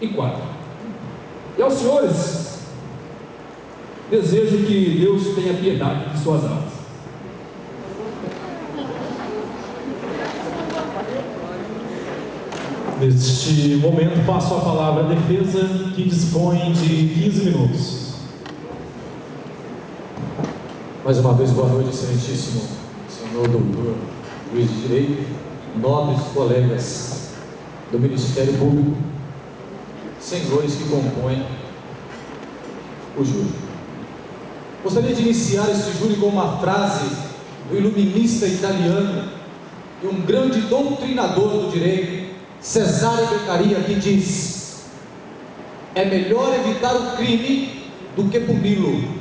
e 4. E aos senhores, desejo que Deus tenha piedade de suas almas. Neste momento, passo a palavra à defesa, que dispõe de 15 minutos. Mais uma vez, boa noite, excelentíssimo senhor doutor juiz de direito, nobres colegas do Ministério Público, senhores que compõem o júri. Gostaria de iniciar este júri com uma frase do iluminista italiano e um grande doutrinador do direito, Cesare Beccaria, que diz: é melhor evitar o crime do que puni-lo.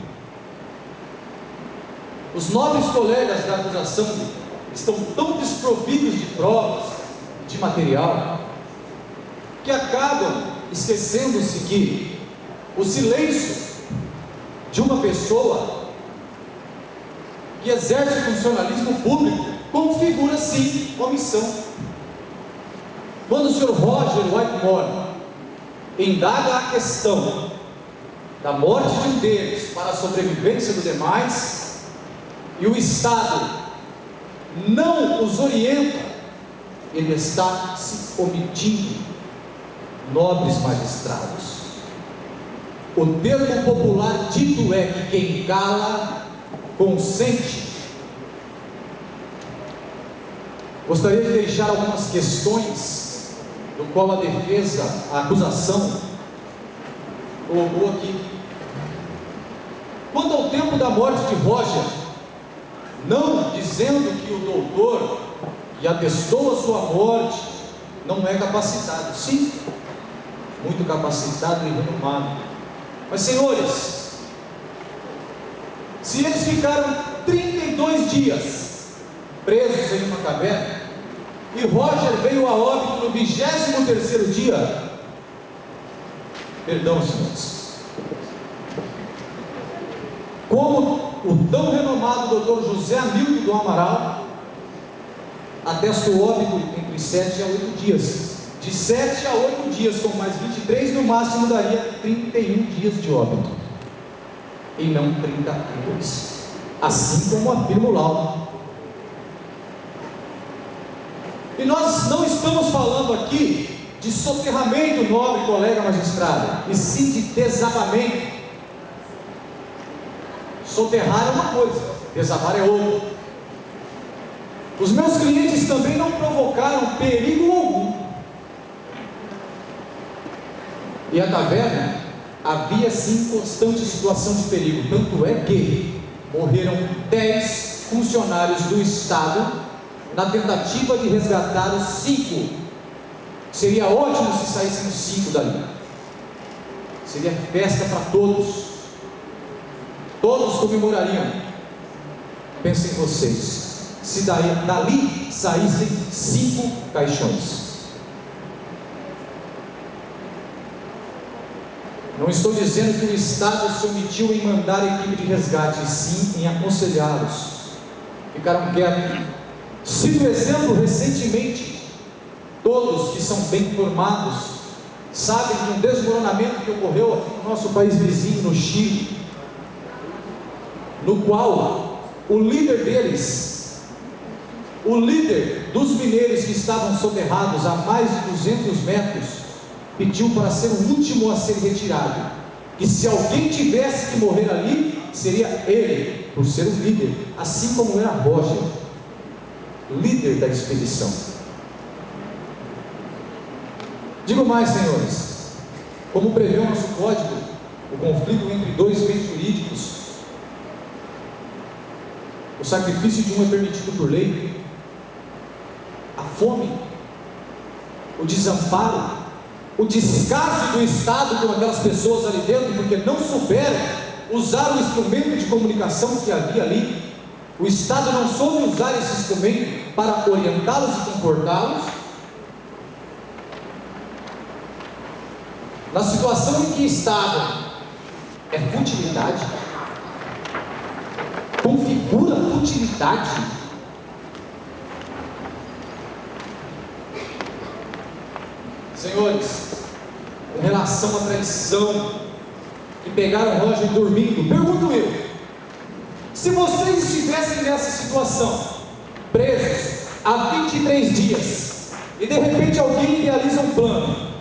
Os nobres colegas da acusação estão tão desprovidos de provas, de material, que acabam esquecendo-se que o silêncio de uma pessoa que exerce funcionalismo público configura sim omissão. Quando o Sr. Roger Whitmore indaga a questão da morte de um deles para a sobrevivência dos demais, e o Estado não os orienta, ele está se omitindo. Nobres magistrados, o termo popular dito é que quem cala, consente. Gostaria de deixar algumas questões do qual a defesa, a acusação, colocou aqui. Quanto ao tempo da morte de Roger, não dizendo que o doutor que atestou a sua morte não é capacitado, sim, muito capacitado e renomado, mas senhores, se eles ficaram 32 dias presos em uma caverna, e Roger veio a óbito no 23º dia, perdão, senhores, como o tão renomado Dr. José Hamilton do Amaral atesta o óbito entre 7 a 8 dias, de 7 a 8 dias, com mais 23, no máximo daria 31 dias de óbito, e não 32, assim como afirma o laudo. E nós não estamos falando aqui de soterramento, nobre colega magistrado, e sim de desabamento. Soterrar é uma coisa, desabar é outra. Os meus clientes também não provocaram perigo algum. E a taverna havia sim constante situação de perigo, tanto é que morreram 10 funcionários do Estado na tentativa de resgatar os 5. Seria ótimo se saíssem os 5 dali. Seria festa para todos. Todos comemorariam. Pensem vocês, se dali saíssem 5 caixões. Não estou dizendo que o Estado se omitiu em mandar a equipe de resgate, sim em aconselhá-los. Ficaram quietos. Cito exemplo recentemente, todos que são bem informados sabem de um desmoronamento que ocorreu aqui no nosso país vizinho, no Chile, no qual o líder deles, o líder dos mineiros que estavam soterrados a mais de 200 metros, pediu para ser o último a ser retirado, e se alguém tivesse que morrer ali, seria ele, por ser o líder, assim como era Roger, líder da expedição. Digo mais, senhores, como prevê o nosso código, o conflito entre dois bens jurídicos, o sacrifício de um é permitido por lei, a fome, o desamparo, o descaso do Estado com aquelas pessoas ali dentro, porque não souberam usar o instrumento de comunicação que havia ali. O Estado não soube usar esse instrumento para orientá-los e comportá-los. Na situação em que estavam, é futilidade, configura futilidade. Senhores, com relação à traição, que pegaram Roger dormindo. Pergunto eu, se vocês estivessem nessa situação, presos há 23 dias, e de repente alguém idealiza um plano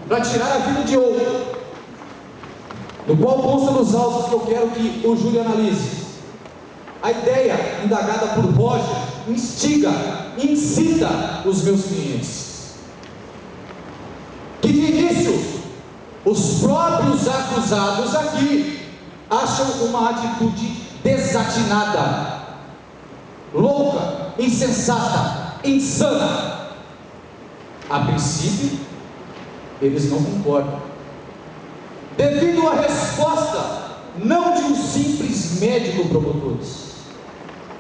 para tirar a vida de outro, no qual consta nos autos que eu quero que o júri analise. A ideia indagada por Roger instiga, incita os meus clientes, que de início os próprios acusados aqui acham uma atitude desatinada, louca, insensata, insana. A princípio, eles não concordam, devido à resposta não de um simples médico promotor.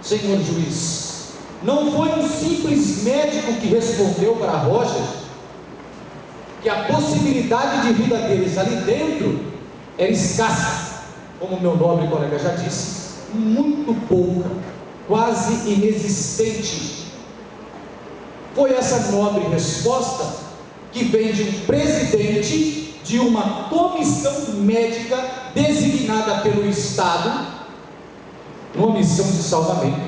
Senhor juiz, não foi um simples médico que respondeu para Roger que a possibilidade de vida deles ali dentro era escassa, como meu nobre colega já disse, muito pouca, quase inexistente. Foi essa nobre resposta que vem de um presidente de uma comissão médica designada pelo Estado, numa missão de salvamento,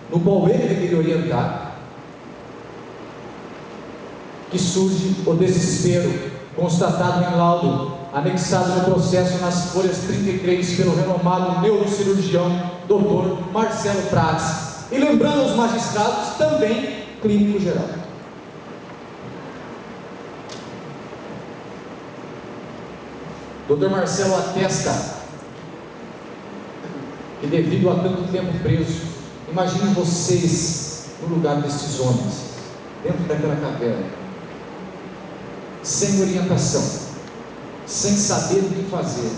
no qual ele deveria orientar, que surge o desespero, constatado em laudo, anexado no processo nas folhas 33 pelo renomado neurocirurgião Dr. Marcelo Prats, e lembrando aos magistrados, também clínico geral. Dr. Marcelo atesta que devido a tanto tempo preso, imaginem vocês no lugar destes homens, dentro daquela caverna, sem orientação, sem saber o que fazer,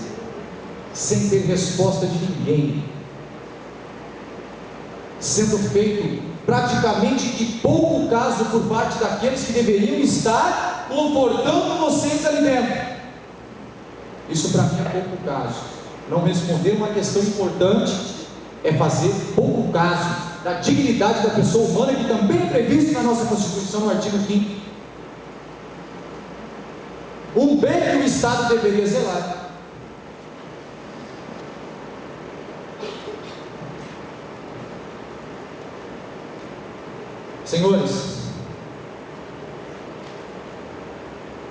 sem ter resposta de ninguém, sendo feito praticamente de pouco caso por parte daqueles que deveriam estar confortando vocês ali dentro. Isso para mim é pouco caso. Não responder uma questão importante é fazer pouco caso da dignidade da pessoa humana, que também é previsto na nossa Constituição, no artigo 5º. Um bem que o Estado deveria zelar. Senhores,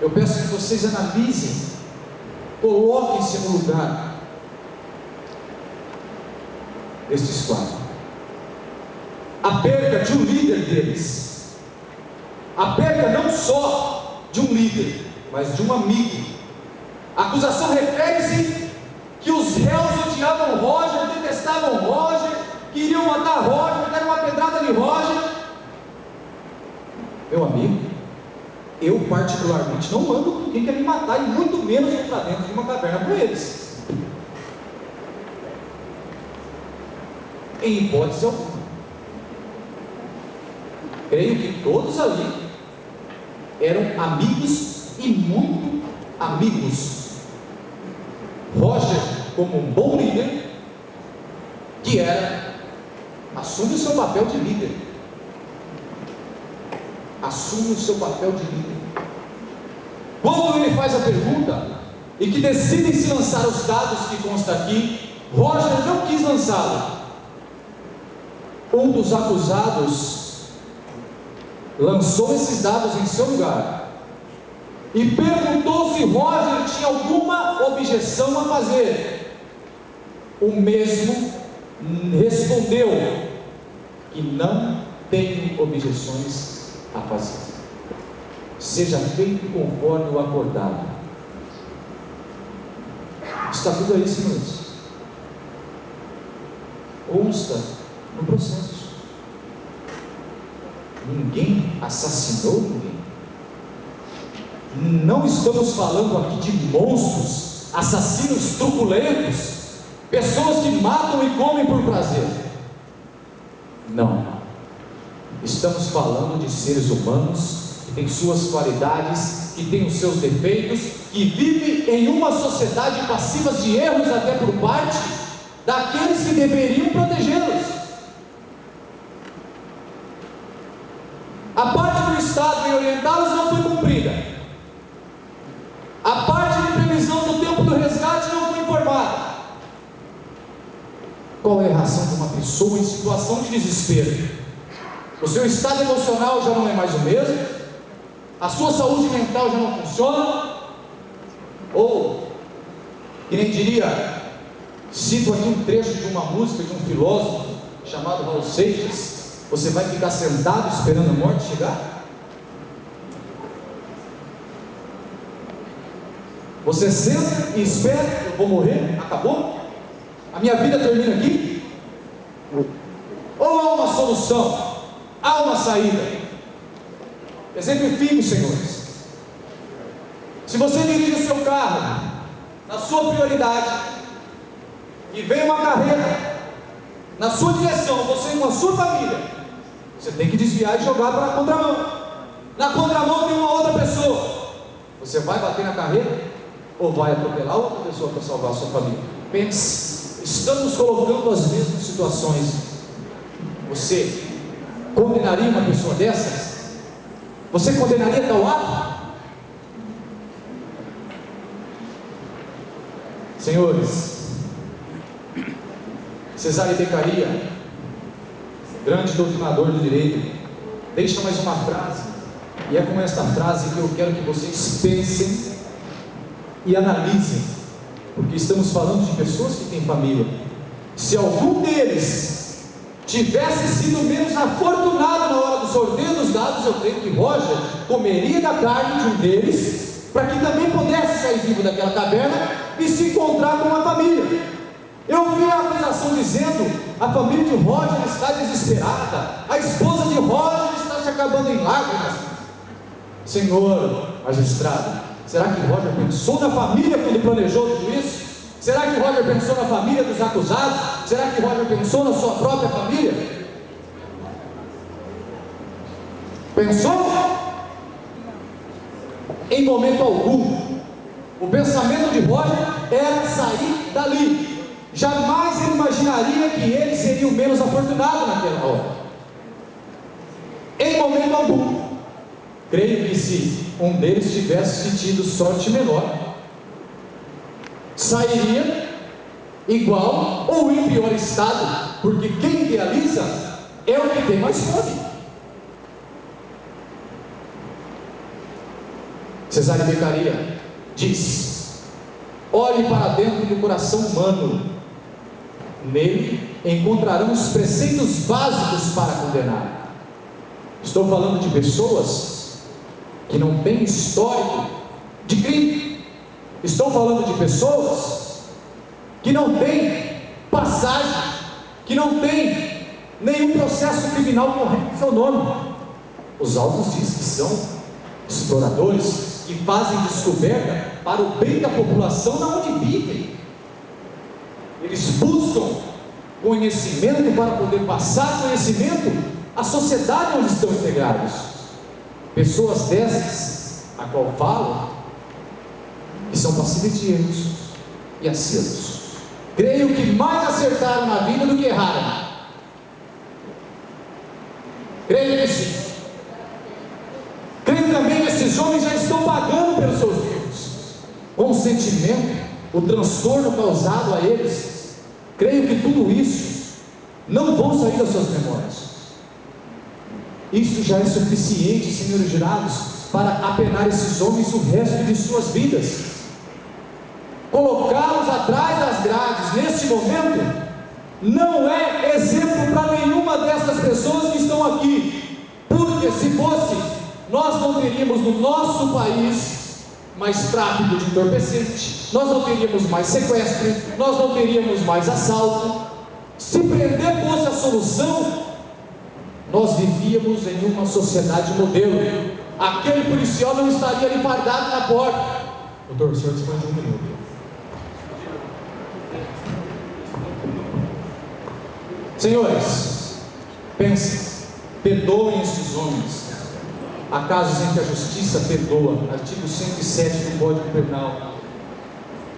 eu peço que vocês analisem, coloquem-se no lugar destes quatro. A perda de um líder deles, a perda não só de um líder, mas de um amigo. A acusação refere-se que os réus odiavam Roger, detestavam Roger, queriam matar Roger, deram uma pedrada de Roger. Meu amigo, eu particularmente não ando com quem quer me matar, e muito menos vou para dentro de uma caverna com eles, em hipótese alguma. Creio que todos ali eram amigos e muito amigos. Roger, como um bom líder, que era, assume o seu papel de líder, assume o seu papel de líder. Quando ele faz a pergunta e que decidem se lançar os dados que consta aqui, Roger não quis lançá-lo. Um dos acusados lançou esses dados em seu lugar e perguntou se Roger tinha alguma objeção a fazer. O mesmo respondeu que não tem objeções a fazer. Seja feito conforme o acordado. Está tudo aí, senhores. Consta no processo. Ninguém assassinou ninguém. Não estamos falando aqui de monstros, assassinos truculentos, pessoas que matam e comem por prazer. Não. Estamos falando de seres humanos que têm suas qualidades, que têm os seus defeitos, que vivem em uma sociedade passivas de erros até por parte daqueles que deveriam protegê-los. A parte do Estado em orientá-los não foi cumprida. A coração de uma pessoa em situação de desespero. O seu estado emocional já não é mais o mesmo, a sua saúde mental já não funciona, ou, que nem diria, cito aqui um trecho de uma música de um filósofo chamado Raul Seixas: você vai ficar sentado esperando a morte chegar? Você senta e espera, eu vou morrer, acabou? A minha vida termina aqui? Ou há uma solução? Há uma saída? Exemplifique, senhores. Se você dirige o seu carro na sua prioridade e vem uma carreta na sua direção, você com a sua família, você tem que desviar e jogar para a contramão. Na contramão tem uma outra pessoa, você vai bater na carreta ou vai atropelar outra pessoa para salvar a sua família? Pense, estamos colocando as mesmas situações. Você condenaria uma pessoa dessas? Você condenaria tal ato? Senhores, Cesare Beccaria, grande doutrinador do direito, deixa mais uma frase, e é com esta frase que eu quero que vocês pensem e analisem, porque estamos falando de pessoas que têm família. Se algum deles tivesse sido menos afortunado na hora do sorteio dos dados, eu creio que Roger comeria da carne de um deles, para que também pudesse sair vivo daquela caverna e se encontrar com a família. Eu vi a acusação dizendo: a família de Roger está desesperada, a esposa de Roger está se acabando em lágrimas. Senhor magistrado, será que Roger pensou na família quando planejou tudo isso? Será que Roger pensou na família dos acusados? Será que Roger pensou na sua própria família? Pensou? Em momento algum. O pensamento de Roger era sair dali. Jamais ele imaginaria que ele seria o menos afortunado naquela hora. Em momento algum. Creio que se um deles tivesse tido sorte menor, sairia igual ou em pior estado, porque quem idealiza é o que tem mais fome. Cesare Beccaria diz: olhe para dentro do coração humano, nele encontrarão os preceitos básicos para condenar. Estou falando de pessoas que não têm histórico de crime. Estou falando de pessoas que não têm passagem, que não têm nenhum processo criminal correndo em seu nome. Os autos dizem que são exploradores que fazem descoberta para o bem da população na onde vivem. Eles buscam conhecimento para poder passar conhecimento à sociedade onde estão integrados. Pessoas dessas, a qual falo, que são passíveis de erros e acertos. Creio que mais acertaram na vida do que erraram. Creio que sim. Creio também que esses homens já estão pagando pelos seus erros, com o sentimento, o transtorno causado a eles. Creio que tudo isso não vão sair das suas memórias. Isso já é suficiente, senhores jurados, para apenar esses homens o resto de suas vidas. Colocá-los atrás das grades neste momento não é exemplo para nenhuma dessas pessoas que estão aqui, porque se fosse, nós não teríamos no nosso país mais tráfico de entorpecente, nós não teríamos mais sequestro, nós não teríamos mais assalto. Se prender fosse a solução, nós vivíamos em uma sociedade modelo. Aquele policial não estaria ali fardado na porta. Doutor, o senhor dispõe de 1 minuto. Senhores, pensem, perdoem esses homens. Há casos em que a justiça perdoa. Artigo 107 do Código Penal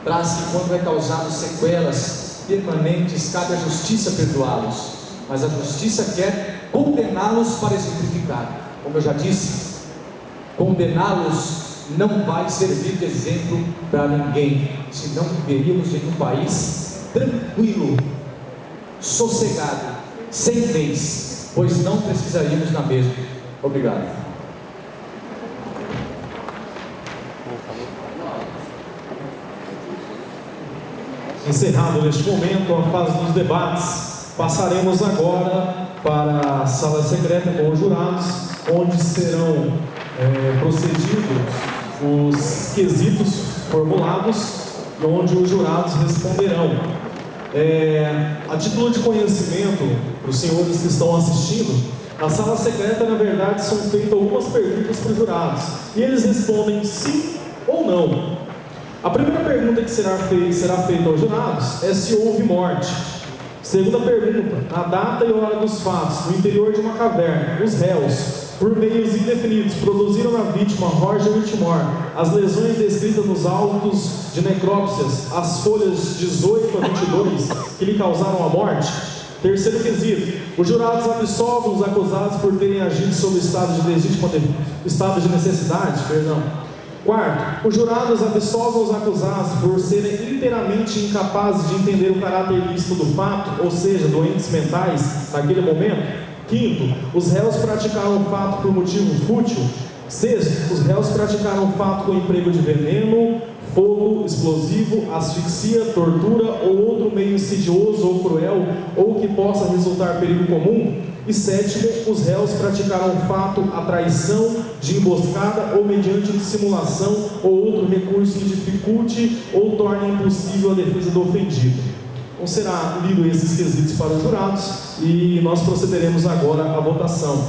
traz que quando é causado sequelas permanentes, cabe à justiça perdoá-los, mas a justiça quer condená-los para exemplificar. Como eu já disse, condená-los não vai servir de exemplo para ninguém, senão viveríamos em um país tranquilo, sossegado, sem vez, pois não precisaríamos da mesma. Obrigado. Encerrado neste momento a fase dos debates, passaremos agora para a sala secreta com os jurados, onde serão procedidos os quesitos formulados e onde os jurados responderão. A título de conhecimento para os senhores que estão assistindo, na sala secreta, na verdade, são feitas algumas perguntas para os jurados e eles respondem sim ou não. A primeira pergunta que será feita aos jurados é se houve morte. Segunda pergunta: na data e hora dos fatos, no interior de uma caverna, os réus, por meios indefinidos, produziram na vítima Roger Whitmore as lesões descritas nos autos de necrópsias, as folhas 18 a 22, que lhe causaram a morte. Terceiro quesito: os jurados absolvem os acusados por terem agido sob estado de necessidade. Quarto, os jurados absolvem os acusados por serem inteiramente incapazes de entender o caráter ilícito do fato, ou seja, doentes mentais, naquele momento. Quinto, os réus praticaram o fato por motivo fútil. Sexto, os réus praticaram o fato com emprego de veneno, fogo, explosivo, asfixia, tortura ou outro meio insidioso ou cruel ou que possa resultar perigo comum. E sétimo, os réus praticaram o fato a traição, de emboscada ou mediante dissimulação ou outro recurso que dificulte ou torne impossível a defesa do ofendido. Então será lido esses quesitos para os jurados e nós procederemos agora à votação.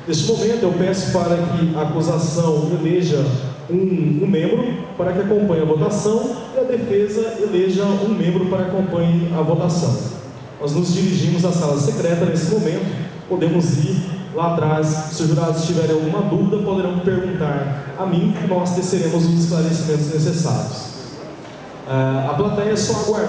Neste momento eu peço para que a acusação eleja um membro para que acompanhe a votação e a defesa eleja um membro para que acompanhe a votação. Nós nos dirigimos à sala secreta nesse momento. Podemos ir lá atrás. Se os jurados tiverem alguma dúvida, poderão perguntar a mim e nós teceremos os esclarecimentos necessários. A plateia é só aguardar.